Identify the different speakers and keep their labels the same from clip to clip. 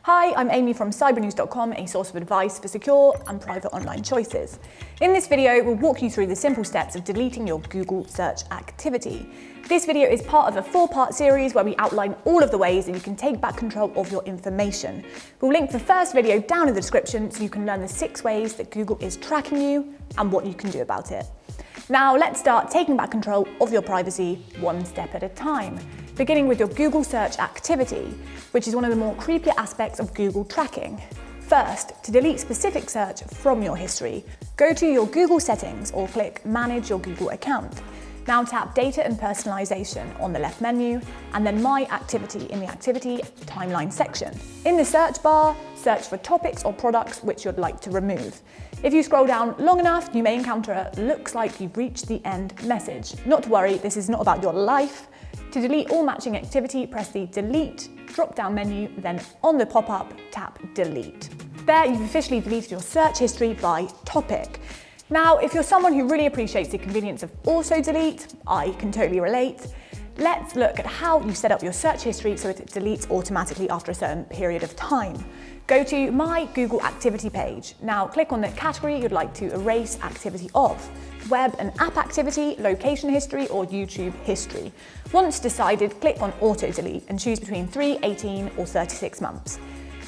Speaker 1: Hi, I'm Amy from Cybernews.com, a source of advice for secure and private online choices. In this video, we'll walk you through the simple steps of deleting your Google search activity. This video is part of a 4-part series where we outline all of the ways that you can take back control of your information. We'll link the first video down in the description so you can learn the 6 ways that Google is tracking you and what you can do about it. Now let's start taking back control of your privacy one step at a time, beginning with your Google search activity, which is one of the more creepier aspects of Google tracking. First, to delete specific search from your history, go to your Google settings or click Manage your Google account. Now tap Data and Personalization on the left menu and then My Activity in the Activity Timeline section. In the search bar, search for topics or products which you'd like to remove. If you scroll down long enough, you may encounter a "looks like you've reached the end" message. Not to worry, this is not about your life. To delete all matching activity, press the Delete drop-down menu, then on the pop-up, tap Delete. There, you've officially deleted your search history by topic. Now, if you're someone who really appreciates the convenience of auto-delete, I can totally relate. Let's look at how you set up your search history so that it deletes automatically after a certain period of time. Go to My Google Activity page. Now click on the category you'd like to erase activity of: web and app activity, location history, or YouTube history. Once decided, click on Auto Delete and choose between 3, 18, or 36 months.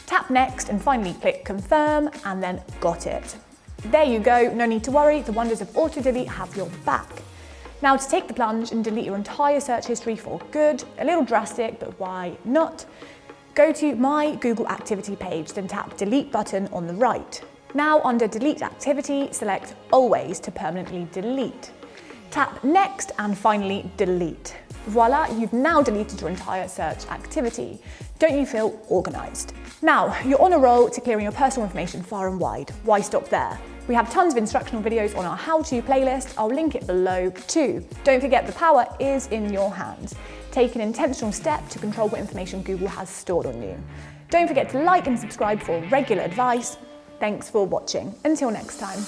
Speaker 1: Tap Next and finally click Confirm and then got it. There you go, no need to worry, the wonders of Auto Delete have your back. Now to take the plunge and delete your entire search history for good, a little drastic, but why not? Go to My Google Activity page, then tap Delete button on the right. Now under Delete Activity, select Always to permanently delete. Tap Next and finally Delete. Voila, you've now deleted your entire search activity. Don't you feel organised? Now, you're on a roll to clearing your personal information far and wide. Why stop there? We have tons of instructional videos on our how-to playlist. I'll link it below too. Don't forget, the power is in your hands. Take an intentional step to control what information Google has stored on you. Don't forget to like and subscribe for regular advice. Thanks for watching. Until next time.